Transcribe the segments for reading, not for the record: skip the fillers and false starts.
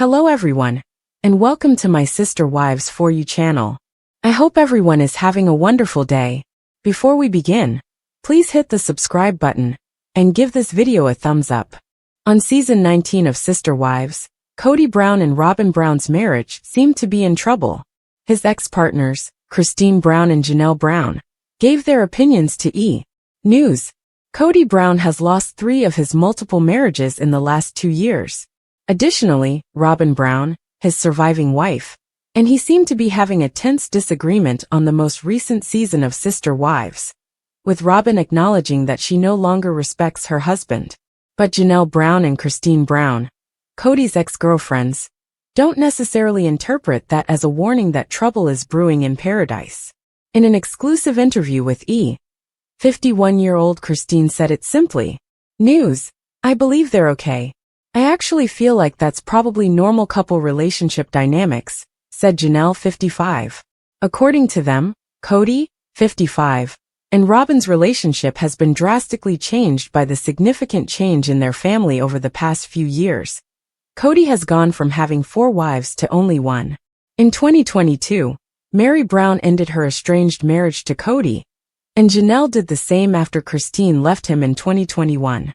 Hello everyone, and welcome to my Sister Wives For You channel. I hope everyone is having a wonderful day. Before we begin, please hit the subscribe button and give this video a thumbs up. On season 19 of Sister Wives, Kody Brown and Robyn Brown's marriage seemed to be in trouble. His ex-partners, Christine Brown and Janelle Brown, gave their opinions to E! News. Kody Brown has lost 3 of his multiple marriages in the last 2 years. Additionally, Robyn Brown, his surviving wife, and he seemed to be having a tense disagreement on the most recent season of Sister Wives, with Robyn acknowledging that she no longer respects her husband. But Janelle Brown and Christine Brown, Kody's ex-girlfriends, don't necessarily interpret that as a warning that trouble is brewing in paradise. In an exclusive interview with E! 51-year-old Christine said it simply. News. I believe they're okay. I actually feel like that's probably normal couple relationship dynamics, said Janelle 55. According to them, Kody, 55, and Robyn's relationship has been drastically changed by the significant change in their family over the past few years. Kody has gone from having 4 wives to only 1. In 2022, Meri Brown ended her estranged marriage to Kody, and Janelle did the same after Christine left him in 2021.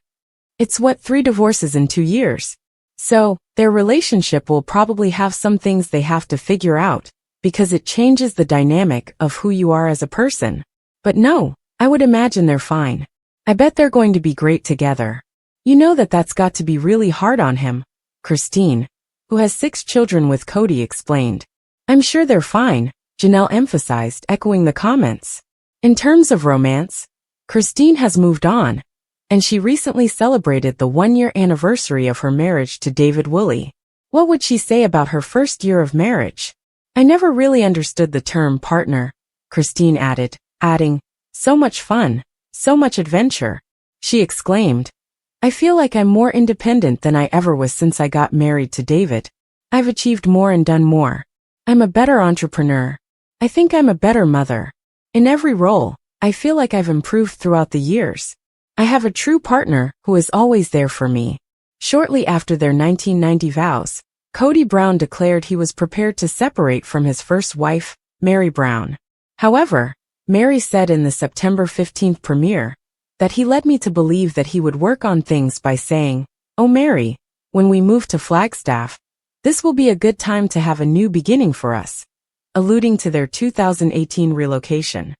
It's 3 divorces in 2 years. So, their relationship will probably have some things they have to figure out, because it changes the dynamic of who you are as a person. But no, I would imagine they're fine. I bet they're going to be great together. You know that's got to be really hard on him, Christine, who has 6 children with Kody, explained. I'm sure they're fine, Janelle emphasized, echoing the comments. In terms of romance, Christine has moved on, and she recently celebrated the 1-year anniversary of her marriage to David Woolley. What would she say about her first year of marriage? I never really understood the term partner, Christine adding, so much fun, so much adventure. She exclaimed, I feel like I'm more independent than I ever was since I got married to David. I've achieved more and done more. I'm a better entrepreneur. I think I'm a better mother. In every role, I feel like I've improved throughout the years. I have a true partner who is always there for me. Shortly after their 1990 vows, Kody Brown declared he was prepared to separate from his first wife, Meri Brown. However, Meri said in the September 15th premiere that he led me to believe that he would work on things by saying, "Oh Meri, when we move to Flagstaff, this will be a good time to have a new beginning for us," alluding to their 2018 relocation.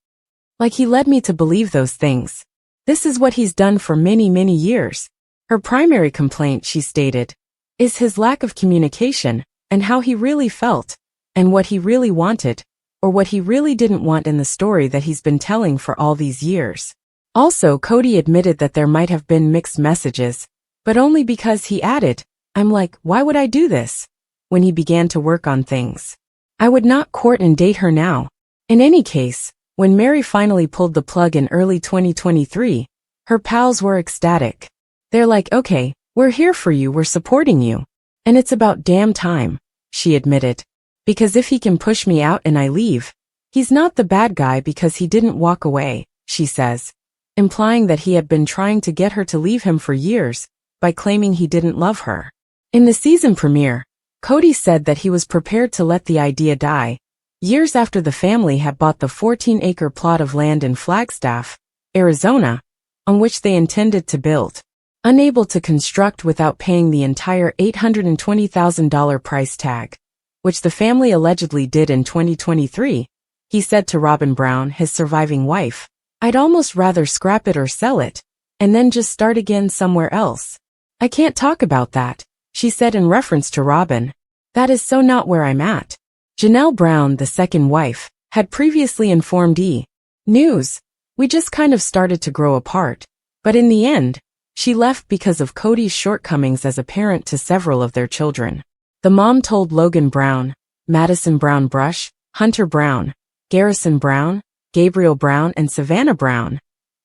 Like he led me to believe those things. This is what he's done for many, many years. Her primary complaint, she stated, is his lack of communication and how he really felt and what he really wanted or what he really didn't want in the story that he's been telling for all these years. Also, Kody admitted that there might have been mixed messages, but only because he added, I'm like, why would I do this? When he began to work on things. I would not court and date her now. In any case, when Meri finally pulled the plug in early 2023, her pals were ecstatic. They're like, okay, we're here for you, we're supporting you. And it's about damn time, she admitted. Because if he can push me out and I leave, he's not the bad guy because he didn't walk away, she says, implying that he had been trying to get her to leave him for years by claiming he didn't love her. In the season premiere, Kody said that he was prepared to let the idea die, years after the family had bought the 14-acre plot of land in Flagstaff, Arizona, on which they intended to build. Unable to construct without paying the entire $820,000 price tag, which the family allegedly did in 2023, he said to Robyn Brown, his surviving wife, I'd almost rather scrap it or sell it, and then just start again somewhere else. I can't talk about that, she said in reference to Robyn. That is so not where I'm at. Janelle Brown, the second wife, had previously informed E! News, we just kind of started to grow apart, but in the end, she left because of Kody's shortcomings as a parent to several of their children. The mom told Logan Brown, Madison Brown Brush, Hunter Brown, Garrison Brown, Gabriel Brown and Savannah Brown.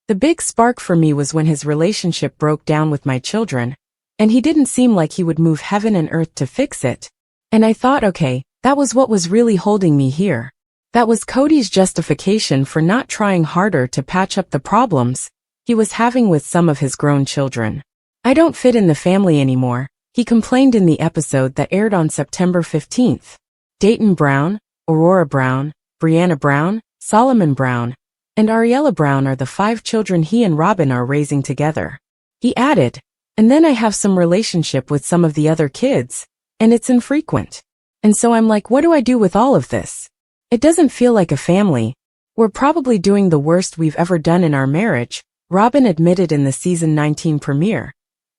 The big spark for me was when his relationship broke down with my children, and he didn't seem like he would move heaven and earth to fix it. And I thought, okay, that was what was really holding me here. That was Kody's justification for not trying harder to patch up the problems he was having with some of his grown children. I don't fit in the family anymore, he complained in the episode that aired on September 15th. Dayton Brown, Aurora Brown, Brianna Brown, Solomon Brown, and Ariella Brown are the 5 children he and Robyn are raising together. He added, "And then I have some relationship with some of the other kids, and it's infrequent. And so I'm like, what do I do with all of this? It doesn't feel like a family. We're probably doing the worst we've ever done in our marriage," Robyn admitted in the season 19 premiere,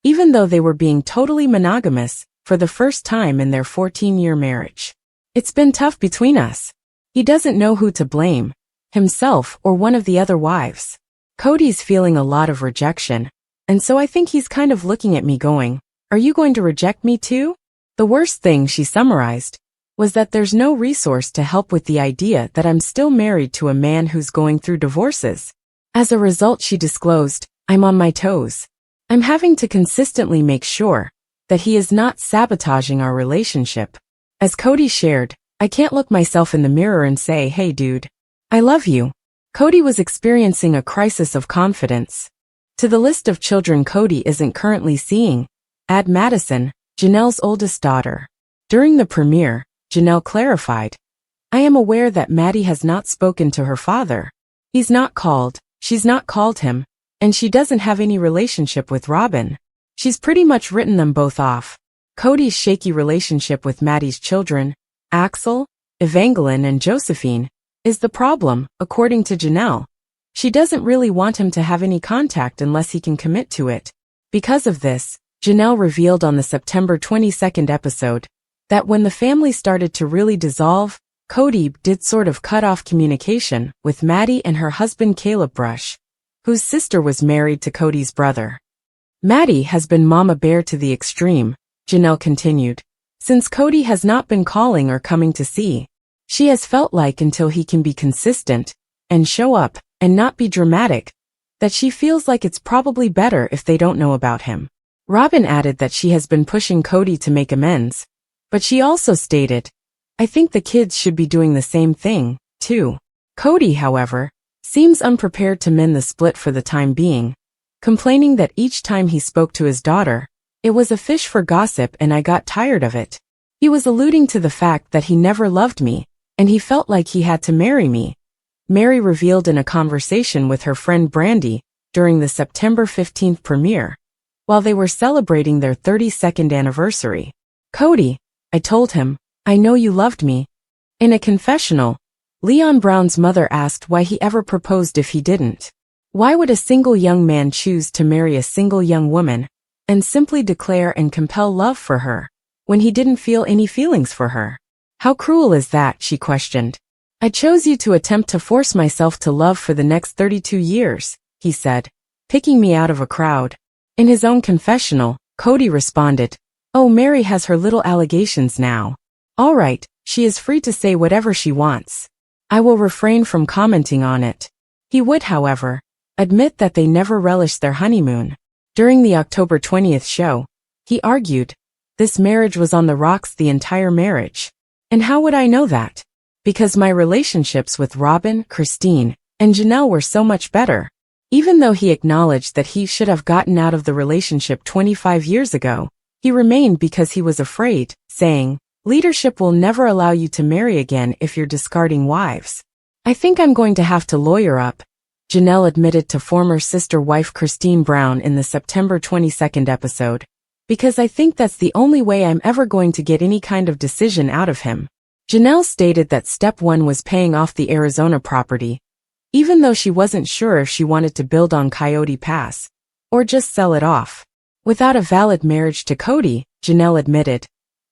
even though they were being totally monogamous for the first time in their 14-year marriage. "It's been tough between us. He doesn't know who to blame, himself or one of the other wives. Kody's feeling a lot of rejection, and so I think he's kind of looking at me going, are you going to reject me too?" The worst thing, she summarized, was that there's no resource to help with the idea that I'm still married to a man who's going through divorces. As a result, she disclosed, "I'm on my toes. I'm having to consistently make sure that he is not sabotaging our relationship." As Kody shared, "I can't look myself in the mirror and say, hey dude, I love you." Kody was experiencing a crisis of confidence. To the list of children Kody isn't currently seeing, add Madison, Janelle's oldest daughter. During the premiere, Janelle clarified, "I am aware that Maddie has not spoken to her father. He's not called, she's not called him, and she doesn't have any relationship with Robyn. She's pretty much written them both off." Kody's shaky relationship with Maddie's children, Axel, Evangeline and Josephine, is the problem, according to Janelle. She doesn't really want him to have any contact unless he can commit to it. Because of this, Janelle revealed on the September 22nd episode that when the family started to really dissolve, Kody did sort of cut off communication with Maddie and her husband Caleb Brush, whose sister was married to Kody's brother. "Maddie has been mama bear to the extreme," Janelle continued, "since Kody has not been calling or coming to see. She has felt like until he can be consistent and show up and not be dramatic, that she feels like it's probably better if they don't know about him." Robyn added that she has been pushing Kody to make amends, but she also stated, "I think the kids should be doing the same thing, too." Kody, however, seems unprepared to mend the split for the time being, complaining that each time he spoke to his daughter, it was a fish for gossip and I got tired of it. He was alluding to the fact that he never loved me, and he felt like he had to marry me, Mary revealed in a conversation with her friend Brandy during the September 15th premiere, while they were celebrating their 32nd anniversary. "Kody, I told him, I know you loved me." In a confessional, Leon Brown's mother asked why he ever proposed if he didn't. Why would a single young man choose to marry a single young woman and simply declare and compel love for her when he didn't feel any feelings for her? How cruel is that, she questioned. "I chose you to attempt to force myself to love for the next 32 years, he said, picking me out of a crowd. In his own confessional, Kody responded, "Oh, Mary has her little allegations now. All right, she is free to say whatever she wants. I will refrain from commenting on it." He would, however, admit that they never relished their honeymoon. During the October 20th show, he argued, "This marriage was on the rocks the entire marriage. And how would I know that? Because my relationships with Robyn, Christine, and Janelle were so much better." Even though he acknowledged that he should have gotten out of the relationship 25 years ago, he remained because he was afraid, saying, "Leadership will never allow you to marry again if you're discarding wives. I think I'm going to have to lawyer up," Janelle admitted to former sister wife Christine Brown in the September 22nd episode, "because I think that's the only way I'm ever going to get any kind of decision out of him." Janelle stated that step one was paying off the Arizona property, even though she wasn't sure if she wanted to build on Coyote Pass or just sell it off. Without a valid marriage to Kody, Janelle admitted,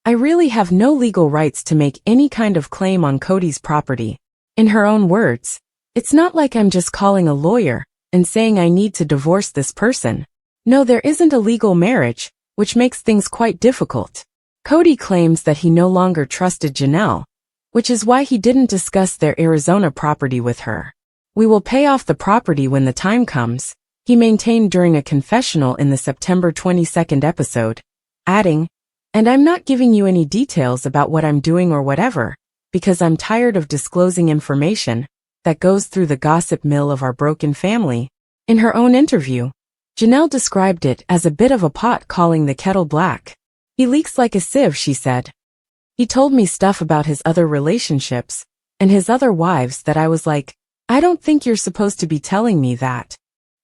"I really have no legal rights to make any kind of claim on Kody's property." In her own words, "It's not like I'm just calling a lawyer and saying I need to divorce this person. No, there isn't a legal marriage, which makes things quite difficult." Kody claims that he no longer trusted Janelle, which is why he didn't discuss their Arizona property with her. "We will pay off the property when the time comes," he maintained during a confessional in the September 22nd episode, adding, "And I'm not giving you any details about what I'm doing or whatever, because I'm tired of disclosing information that goes through the gossip mill of our broken family." In her own interview, Janelle described it as a bit of a pot calling the kettle black. He leaks like a sieve, she said. He told me stuff about his other relationships and his other wives that I was like, I don't think you're supposed to be telling me that.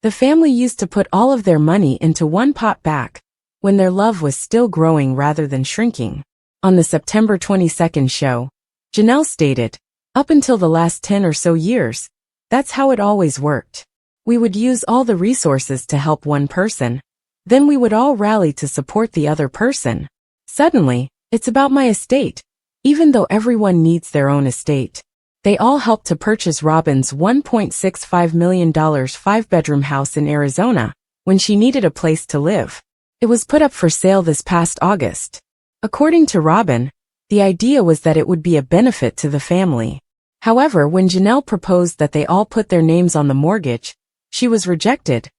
The family used to put all of their money into one pot back when their love was still growing rather than shrinking. On the September 22nd show, Janelle stated, up until the last 10 or so years, that's how it always worked. We would use all the resources to help one person. Then we would all rally to support the other person. Suddenly, it's about my estate. Even though everyone needs their own estate. They all helped to purchase Robyn's $1.65 million 5-bedroom house in Arizona when she needed a place to live. It was put up for sale this past August. According to Robyn, the idea was that it would be a benefit to the family. However, when Janelle proposed that they all put their names on the mortgage, she was rejected.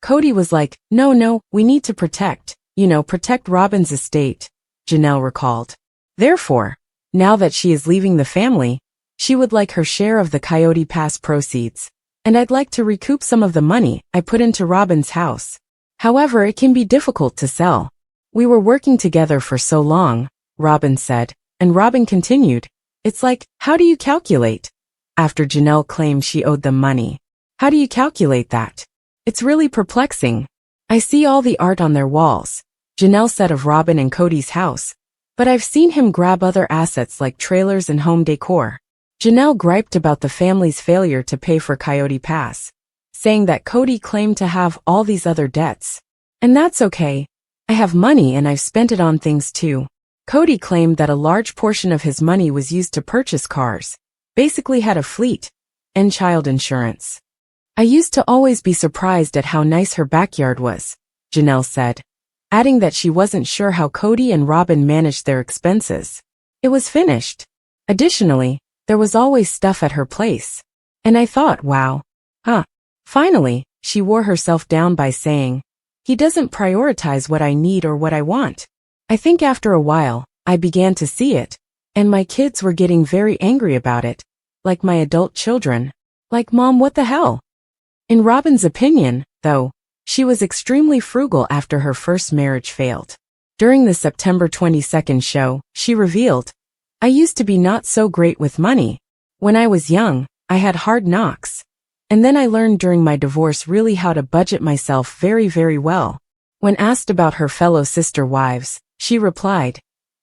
Kody was like, no, we need to protect Robyn's estate, Janelle recalled. Therefore, now that she is leaving the family, she would like her share of the Coyote Pass proceeds. And I'd like to recoup some of the money I put into Robyn's house. However, it can be difficult to sell. We were working together for so long, Robyn said, and Robyn continued, it's like, how do you calculate? After Janelle claimed she owed them money. How do you calculate that? It's really perplexing. I see all the art on their walls, Janelle said of Robyn and Kody's house. But I've seen him grab other assets like trailers and home decor. Janelle griped about the family's failure to pay for Coyote Pass, saying that Kody claimed to have all these other debts. And that's okay. I have money and I've spent it on things too. Kody claimed that a large portion of his money was used to purchase cars, basically had a fleet, and child insurance. I used to always be surprised at how nice her backyard was, Janelle said, adding that she wasn't sure how Kody and Robyn managed their expenses. It was finished. Additionally, there was always stuff at her place. And I thought, wow. Finally, she wore herself down by saying, he doesn't prioritize what I need or what I want. I think after a while, I began to see it. And my kids were getting very angry about it. Like my adult children. Like, Mom, what the hell? In Robyn's opinion, though, she was extremely frugal after her first marriage failed. During the September 22nd show, she revealed, I used to be not so great with money. When I was young, I had hard knocks. And then I learned during my divorce really how to budget myself very, very well. When asked about her fellow sister wives, she replied,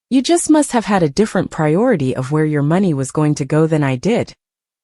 you just must have had a different priority of where your money was going to go than I did.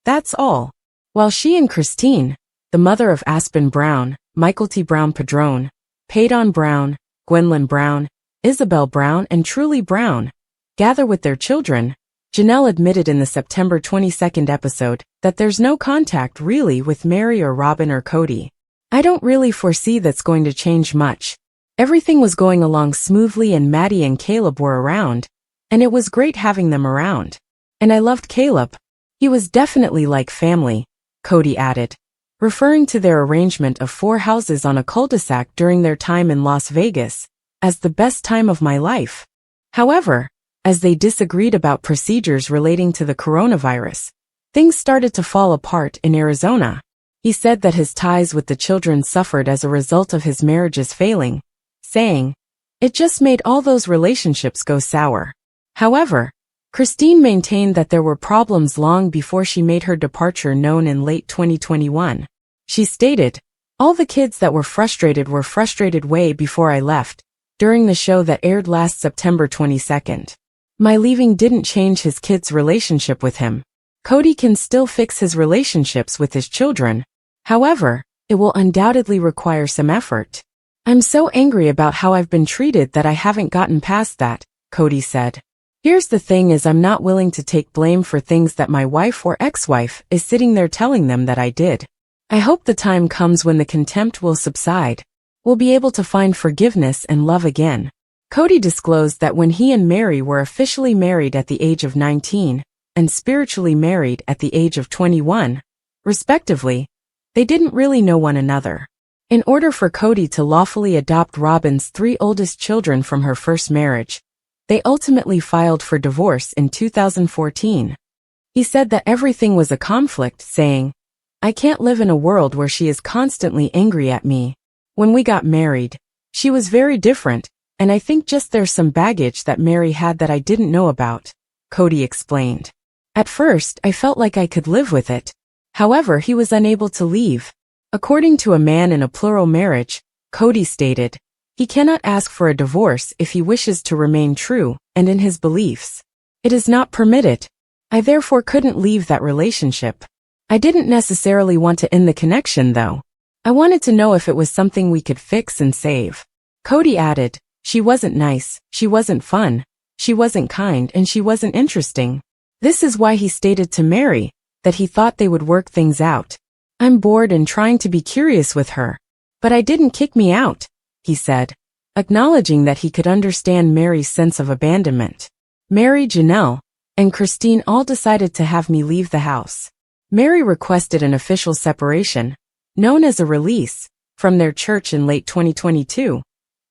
That's all. While she and Christine, the mother of Aspen Brown, Michael T. Brown Padron, Paydon Brown, Gwendolyn Brown, Isabel Brown and Truly Brown, gather with their children, Janelle admitted in the September 22nd episode that there's no contact really with Mary or Robyn or Kody. I don't really foresee that's going to change much. Everything was going along smoothly and Maddie and Caleb were around, and it was great having them around. And I loved Caleb. He was definitely like family, Kody added, referring to their arrangement of 4 houses on a cul-de-sac during their time in Las Vegas as the best time of my life. However, as they disagreed about procedures relating to the coronavirus, things started to fall apart in Arizona. He said that his ties with the children suffered as a result of his marriages failing, saying, it just made all those relationships go sour. However, Christine maintained that there were problems long before she made her departure known in late 2021. She stated, all the kids that were frustrated way before I left, during the show that aired last September 22nd. My leaving didn't change his kids' relationship with him. Kody can still fix his relationships with his children. However, it will undoubtedly require some effort. I'm so angry about how I've been treated that I haven't gotten past that, Kody said. Here's the thing is I'm not willing to take blame for things that my wife or ex-wife is sitting there telling them that I did. I hope the time comes when the contempt will subside. We'll be able to find forgiveness and love again. Kody disclosed that when he and Mary were officially married at the age of 19 and spiritually married at the age of 21, respectively, they didn't really know one another. In order for Kody to lawfully adopt Robyn's 3 oldest children from her first marriage, they ultimately filed for divorce in 2014. He said that everything was a conflict, saying, I can't live in a world where she is constantly angry at me. When we got married, she was very different. and I think just there's some baggage that Mary had that I didn't know about," Kody explained. "At first, I felt like I could live with it. However, he was unable to leave." According to a man in a plural marriage, Kody stated, he cannot ask for a divorce if he wishes to remain true and in his beliefs. "It is not permitted. I therefore couldn't leave that relationship. I didn't necessarily want to end the connection though. I wanted to know if it was something we could fix and save." Kody added, "She wasn't nice, she wasn't fun, she wasn't kind, and she wasn't interesting. This is why he stated to Mary that he thought they would work things out. I'm bored and trying to be curious with her. But I didn't kick me out," he said, acknowledging that he could understand Mary's sense of abandonment. "Mary, Janelle, and Christine all decided to have me leave the house. Mary requested an official separation, known as a release, from their church in late 2022,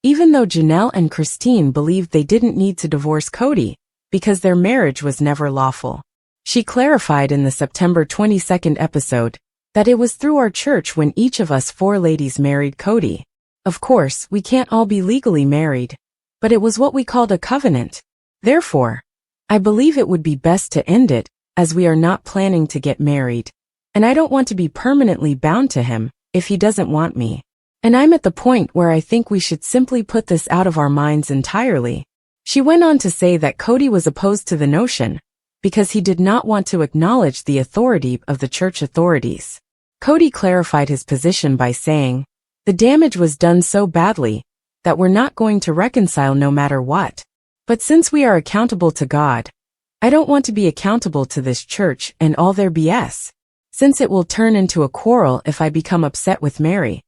even though Janelle and Christine believed they didn't need to divorce Kody because their marriage was never lawful. She clarified in the September 22nd episode that it was through our church when each of us 4 ladies married Kody. Of course, we can't all be legally married, but it was what we called a covenant. Therefore, I believe it would be best to end it, as we are not planning to get married, and I don't want to be permanently bound to him if he doesn't want me. And I'm at the point where I think we should simply put this out of our minds entirely." She went on to say that Kody was opposed to the notion because he did not want to acknowledge the authority of the church authorities. Kody clarified his position by saying, "The damage was done so badly that we're not going to reconcile no matter what. But since we are accountable to God, I don't want to be accountable to this church and all their BS. Since it will turn into a quarrel if I become upset with Mary,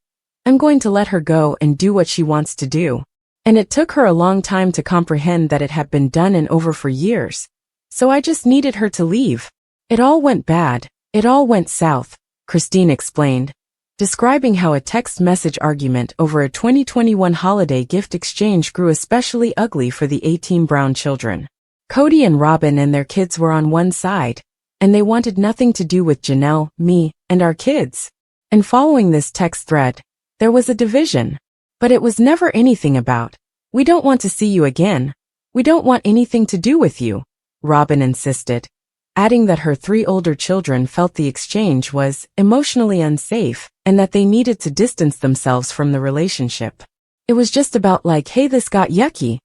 I'm going to let her go and do what she wants to do." And it took her a long time to comprehend that it had been done and over for years. "So I just needed her to leave. It all went bad. It all went south," Christine explained, describing how a text message argument over a 2021 holiday gift exchange grew especially ugly for the 18 Brown children. Kody and Robyn and their kids were on one side, and they wanted nothing to do with Janelle, me, and our kids. And following this text thread, there was a division. But it was never anything about, "We don't want to see you again. We don't want anything to do with you," Robyn insisted, adding that her 3 older children felt the exchange was emotionally unsafe and that they needed to distance themselves from the relationship. It was just about like, "Hey, this got yucky."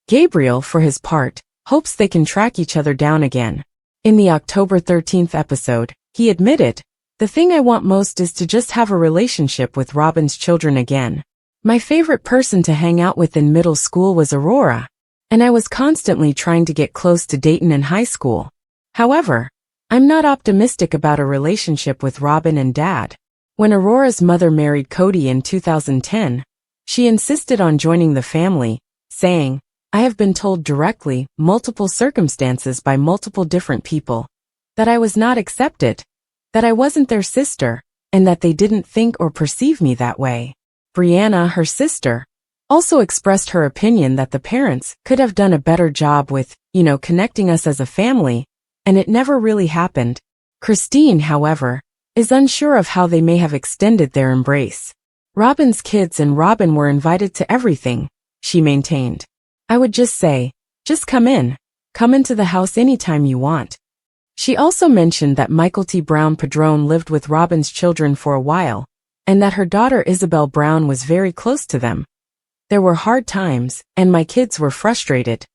Gabriel, for his part, hopes they can track each other down again. In the October 13th episode, he admitted, "The thing I want most is to just have a relationship with Robyn's children again. My favorite person to hang out with in middle school was Aurora, and I was constantly trying to get close to Dayton in high school. However, I'm not optimistic about a relationship with Robyn and Dad." When Aurora's mother married Kody in 2010, she insisted on joining the family, saying, "I have been told directly, multiple circumstances by multiple different people, that I was not accepted, that I wasn't their sister, and that they didn't think or perceive me that way." Brianna, her sister, also expressed her opinion that the parents could have done a better job with, connecting us as a family, and it never really happened. Christine, however, is unsure of how they may have extended their embrace. Robyn's kids and Robyn were invited to everything, she maintained. "I would just say, just come into the house anytime you want." She also mentioned that Michael T. Brown Padron lived with Robyn's children for a while, and that her daughter Isabel Brown was very close to them. "There were hard times, and my kids were frustrated.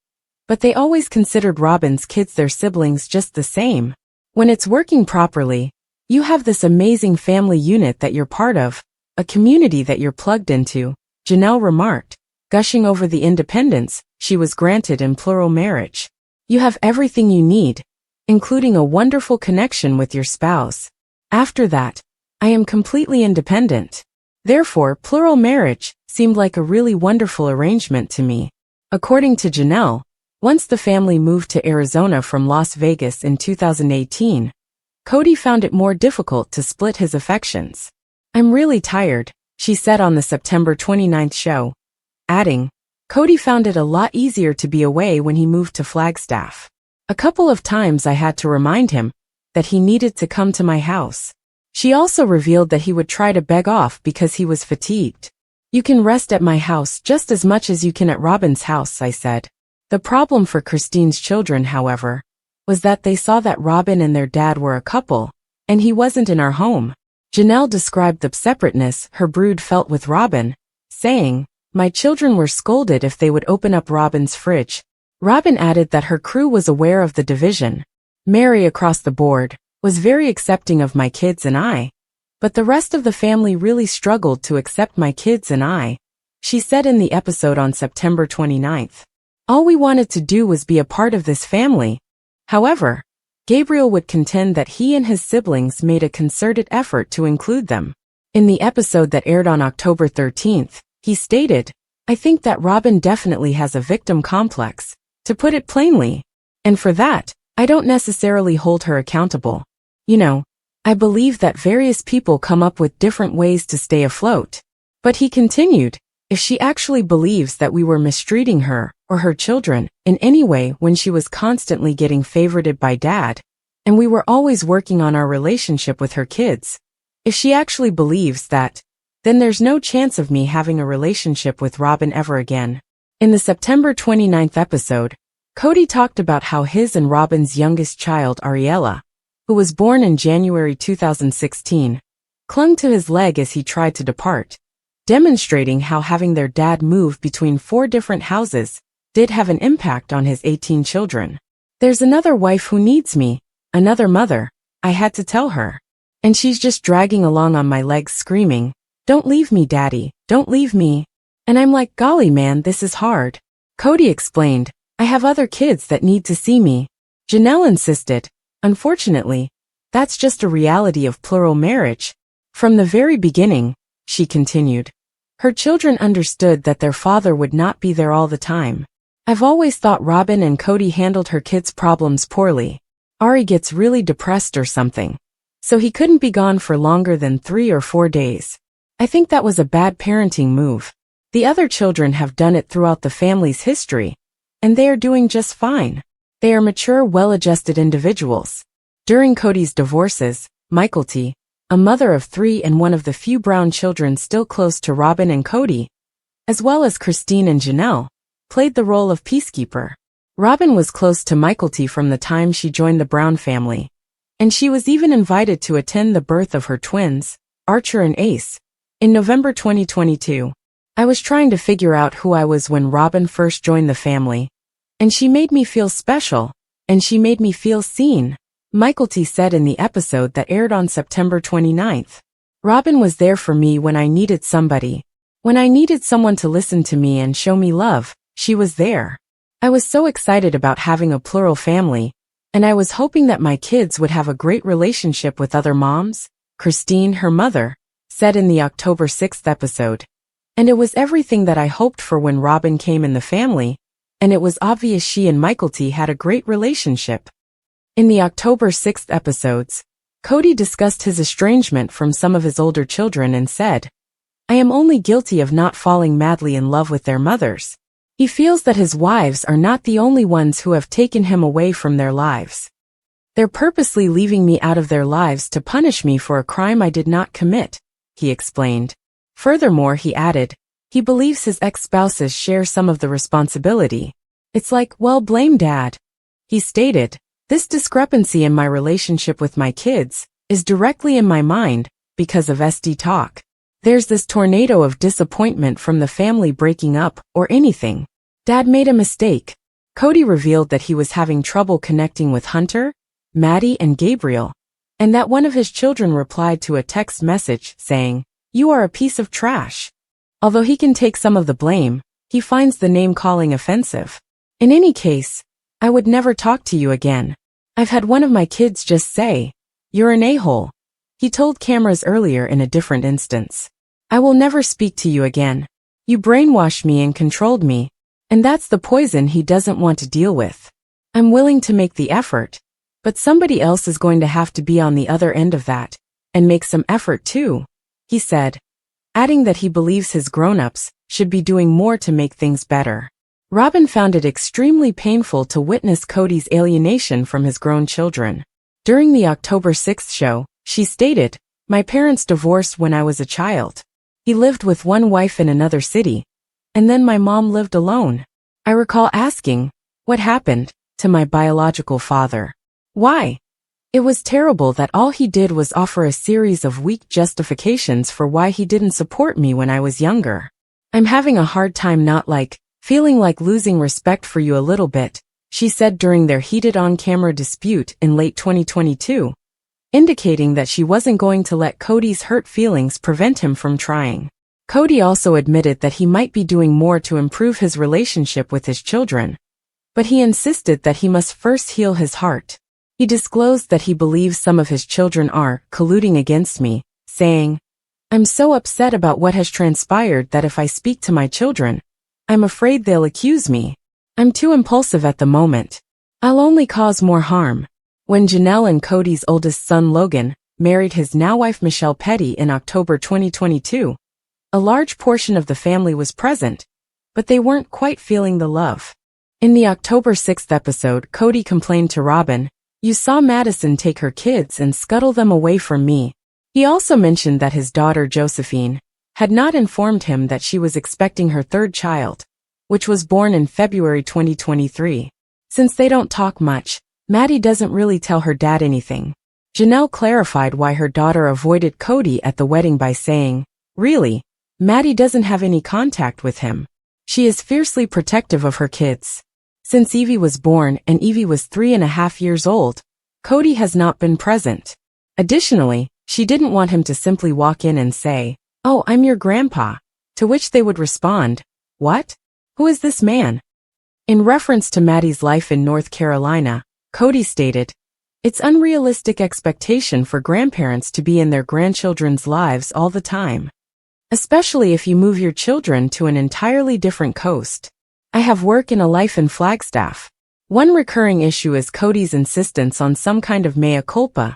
But they always considered Robyn's kids their siblings just the same. When it's working properly, you have this amazing family unit that you're part of, a community that you're plugged into," Janelle remarked, gushing over the independence she was granted in plural marriage. "You have everything you need, including a wonderful connection with your spouse. After that, I am completely independent. Therefore, plural marriage seemed like a really wonderful arrangement to me." According to Janelle, once the family moved to Arizona from Las Vegas in 2018, Kody found it more difficult to split his affections. "I'm really tired," she said on the September 29th show, adding, "Kody found it a lot easier to be away when he moved to Flagstaff. A couple of times I had to remind him that he needed to come to my house." She also revealed that he would try to beg off because he was fatigued. You can rest at my house just as much as you can at Robyn's house, I said. The problem for Christine's children, however, was that they saw that Robyn and their dad were a couple, and he wasn't in our home. Janelle described the separateness her brood felt with Robyn, saying, "My children were scolded if they would open up Robyn's fridge." Robyn added that her crew was aware of the division. Mary, across the board, was very accepting of my kids and I, but the rest of the family really struggled to accept my kids and I, she said in the episode on September 29th. All we wanted to do was be a part of this family. However, Gabriel would contend that he and his siblings made a concerted effort to include them. In the episode that aired on October 13th, he stated, "I think that Robyn definitely has a victim complex, to put it plainly. And for that, I don't necessarily hold her accountable. You know, I believe that various people come up with different ways to stay afloat." But he continued, "If she actually believes that we were mistreating her or her children in any way when she was constantly getting favorited by dad, and we were always working on our relationship with her kids, if she actually believes that, then there's no chance of me having a relationship with Robyn ever again." In the September 29th episode, Kody talked about how his and Robyn's youngest child, Ariella, who was born in January 2016, clung to his leg as he tried to depart, demonstrating how having their dad move between 4 different houses did have an impact on his 18 children. "There's another wife who needs me, another mother," I had to tell her. "And she's just dragging along on my legs screaming, 'Don't leave me, Daddy, don't leave me.' And I'm like, golly man, this is hard." Kody explained, "I have other kids that need to see me." Janelle insisted, "Unfortunately, that's just a reality of plural marriage. From the very beginning," she continued, "her children understood that their father would not be there all the time. I've always thought Robyn and Kody handled her kids' problems poorly. Ari gets really depressed or something, so he couldn't be gone for longer than 3 or 4 days. I think that was a bad parenting move. The other children have done it throughout the family's history, and they are doing just fine. They are mature, well-adjusted individuals." During Kody's divorces, Mykelti, a mother of 3 and one of the few brown children still close to Robyn and Kody, as well as Christine and Janelle, played the role of peacekeeper. Robyn was close to Mykelti from the time she joined the Brown family, and she was even invited to attend the birth of her twins, Archer and Ace, in November 2022. "I was trying to figure out who I was when Robyn first joined the family, and she made me feel special, and she made me feel seen," Mykelti said in the episode that aired on September 29th. "Robyn was there for me when I needed somebody. When I needed someone to listen to me and show me love, she was there. I was so excited about having a plural family, and I was hoping that my kids would have a great relationship with other moms," Christine, her mother, said in the October 6th episode. "And it was everything that I hoped for when Robyn came in the family, and it was obvious she and Mykelti had a great relationship." In the October 6th episodes, Kody discussed his estrangement from some of his older children and said, "I am only guilty of not falling madly in love with their mothers. He feels that his wives are not the only ones who have taken him away from their lives. They're purposely leaving me out of their lives to punish me for a crime I did not commit," he explained. Furthermore, he added, he believes his ex-spouses share some of the responsibility. "It's like, well, blame Dad." He stated, "This discrepancy in my relationship with my kids is directly in my mind because of SD talk. There's this tornado of disappointment from the family breaking up or anything. Dad made a mistake." Kody revealed that he was having trouble connecting with Hunter, Maddie, and Gabriel, and that one of his children replied to a text message saying, "You are a piece of trash." Although he can take some of the blame, he finds the name-calling offensive. "In any case, I would never talk to you again. I've had one of my kids just say, 'You're an a-hole,'" he told cameras earlier in a different instance. "I will never speak to you again. You brainwashed me and controlled me, and that's the poison he doesn't want to deal with. I'm willing to make the effort, but somebody else is going to have to be on the other end of that, and make some effort too," he said, adding that he believes his grown-ups should be doing more to make things better. Robyn found it extremely painful to witness Kody's alienation from his grown children. During the October 6th show, she stated, "My parents divorced when I was a child. He lived with one wife in another city. And then my mom lived alone. I recall asking, what happened to my biological father? Why? It was terrible that all he did was offer a series of weak justifications for why he didn't support me when I was younger. I'm having a hard time feeling like losing respect for you a little bit, she said during their heated on-camera dispute in late 2022, indicating that she wasn't going to let Kody's hurt feelings prevent him from trying. Kody also admitted that he might be doing more to improve his relationship with his children, but he insisted that he must first heal his heart. He disclosed that he believes some of his children are colluding against me, saying, "I'm so upset about what has transpired that if I speak to my children, I'm afraid they'll accuse me. I'm too impulsive at the moment. I'll only cause more harm." When Janelle and Kody's oldest son Logan married his now-wife Michelle Petty in October 2022, a large portion of the family was present, but they weren't quite feeling the love. In the October 6th episode, Kody complained to Robyn, "You saw Madison take her kids and scuttle them away from me." He also mentioned that his daughter Josephine had not informed him that she was expecting her third child, which was born in February 2023. Since they don't talk much, Maddie doesn't really tell her dad anything. Janelle clarified why her daughter avoided Kody at the wedding by saying, "Really, Maddie doesn't have any contact with him. She is fiercely protective of her kids." Since Evie was born and Evie was 3.5 years old, Kody has not been present. Additionally, she didn't want him to simply walk in and say, "Oh, I'm your grandpa," to which they would respond, "What? Who is this man?" In reference to Maddie's life in North Carolina, Kody stated, "It's unrealistic expectation for grandparents to be in their grandchildren's lives all the time, especially if you move your children to an entirely different coast. I have work and a life in Flagstaff." One recurring issue is Kody's insistence on some kind of mea culpa,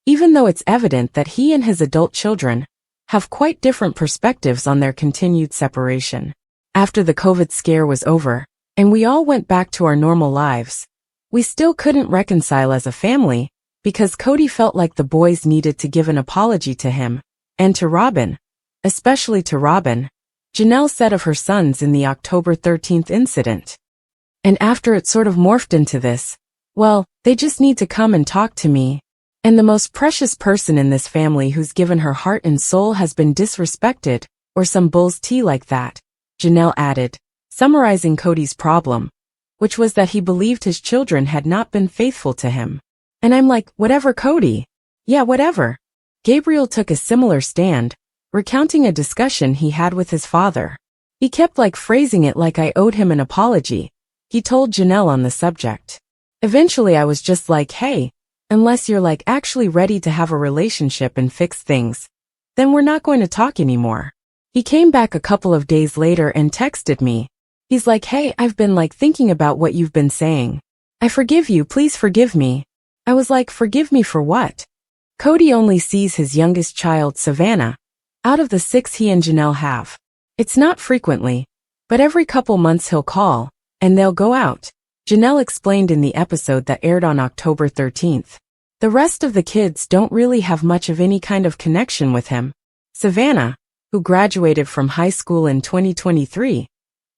even though it's evident that he and his adult children have quite different perspectives on their continued separation. After the COVID scare was over, and we all went back to our normal lives, we still couldn't reconcile as a family because Kody felt like the boys needed to give an apology to him, and to Robyn, especially to Robyn, Janelle said of her sons in the October 13th incident. And after it sort of morphed into this, "Well, they just need to come and talk to me. And the most precious person in this family who's given her heart and soul has been disrespected," or some bull's tea like that, Janelle added, summarizing Kody's problem, which was that he believed his children had not been faithful to him. And I'm like, whatever, Kody. Yeah, whatever. Gabriel took a similar stand, recounting a discussion he had with his father. He kept phrasing it like I owed him an apology, he told Janelle on the subject. Eventually I was just like, hey, unless you're actually ready to have a relationship and fix things, then we're not going to talk anymore. He came back a couple of days later and texted me. He's like, "Hey, I've been thinking about what you've been saying. I forgive you, please forgive me." I was like, forgive me for what? Kody only sees his youngest child, Savannah, out of the 6 he and Janelle have. It's not frequently, but every couple months he'll call, and they'll go out, Janelle explained in the episode that aired on October 13th. The rest of the kids don't really have much of any kind of connection with him. Savannah, who graduated from high school in 2023,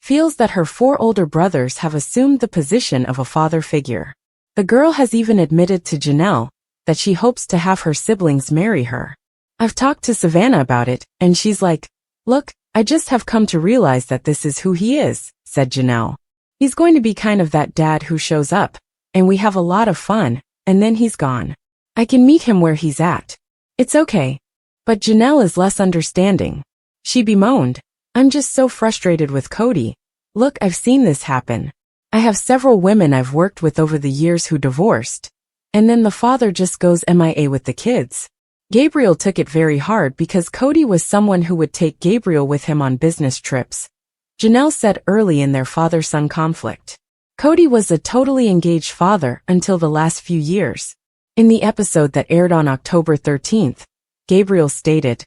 feels that her 4 older brothers have assumed the position of a father figure. The girl has even admitted to Janelle that she hopes to have her siblings marry her. I've talked to Savannah about it, and she's like, "Look, I just have come to realize that this is who he is," said Janelle. "He's going to be kind of that dad who shows up, and we have a lot of fun, and then he's gone. I can meet him where he's at. It's okay." But Janelle is less understanding. She bemoaned, "I'm just so frustrated with Kody. Look, I've seen this happen. I have several women I've worked with over the years who divorced, and then the father just goes MIA with the kids." Gabriel took it very hard because Kody was someone who would take Gabriel with him on business trips, Janelle said early in their father-son conflict. Kody was a totally engaged father until the last few years. In the episode that aired on October 13th, Gabriel stated,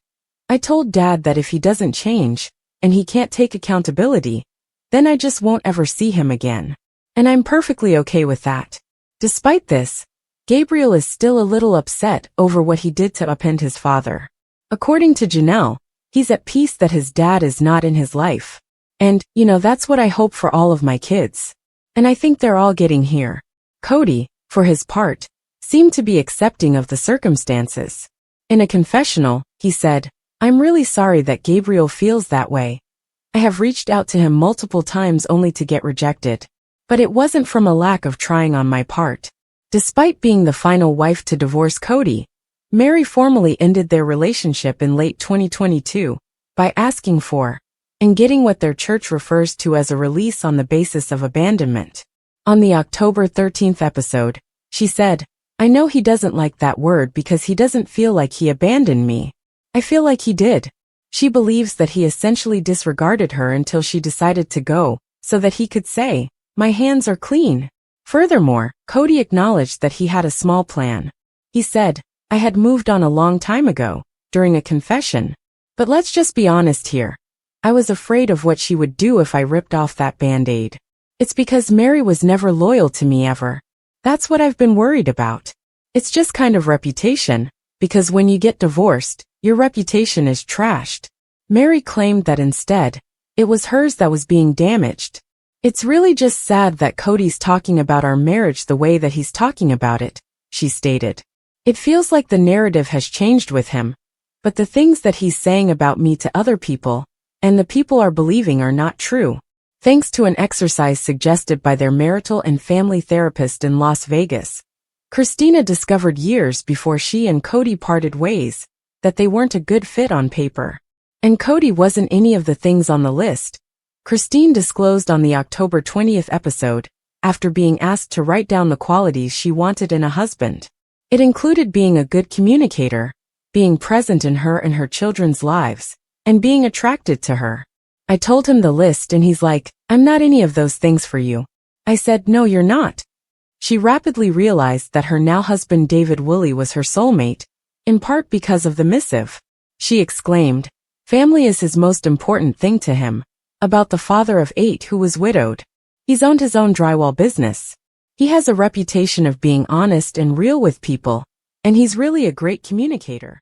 "I told Dad that if he doesn't change, and he can't take accountability, then I just won't ever see him again. And I'm perfectly okay with that." Despite this, Gabriel is still a little upset over what he did to upend his father. According to Janelle, He's at peace that his dad is not in his life. And, that's what I hope for all of my kids. And I think they're all getting here. Kody, for his part, seemed to be accepting of the circumstances. In a confessional, he said, "I'm really sorry that Gabriel feels that way. I have reached out to him multiple times only to get rejected. But it wasn't from a lack of trying on my part." Despite being the final wife to divorce Kody, Meri formally ended their relationship in late 2022 by asking for and getting what their church refers to as a release on the basis of abandonment. On the October 13th episode, she said, "I know he doesn't like that word because he doesn't feel like he abandoned me. I feel like he did." She believes that he essentially disregarded her until she decided to go, so that he could say, "My hands are clean." Furthermore, Kody acknowledged that he had a small plan. He said, "I had moved on a long time ago," during a confession. "But let's just be honest here. I was afraid of what she would do if I ripped off that Band-Aid. It's because Meri was never loyal to me ever. That's what I've been worried about. It's just kind of reputation, because when you get divorced, your reputation is trashed." Meri claimed that instead, it was hers that was being damaged. "It's really just sad that Kody's talking about our marriage the way that he's talking about it," she stated. "It feels like the narrative has changed with him, but the things that he's saying about me to other people, and the people are believing are not true." Thanks to an exercise suggested by their marital and family therapist in Las Vegas, Christina discovered years before she and Kody parted ways that they weren't a good fit on paper. And Kody wasn't any of the things on the list. Christine disclosed on the October 20th episode, after being asked to write down the qualities she wanted in a husband. It included being a good communicator, being present in her and her children's lives, and being attracted to her. I told him the list and he's like, "I'm not any of those things for you." I said, "No, you're not." She rapidly realized that her now husband David Woolley was her soulmate, in part because of the missive. She exclaimed, "Family is his most important thing to him," about the father of 8 who was widowed. He's owned his own drywall business. He has a reputation of being honest and real with people, and he's really a great communicator.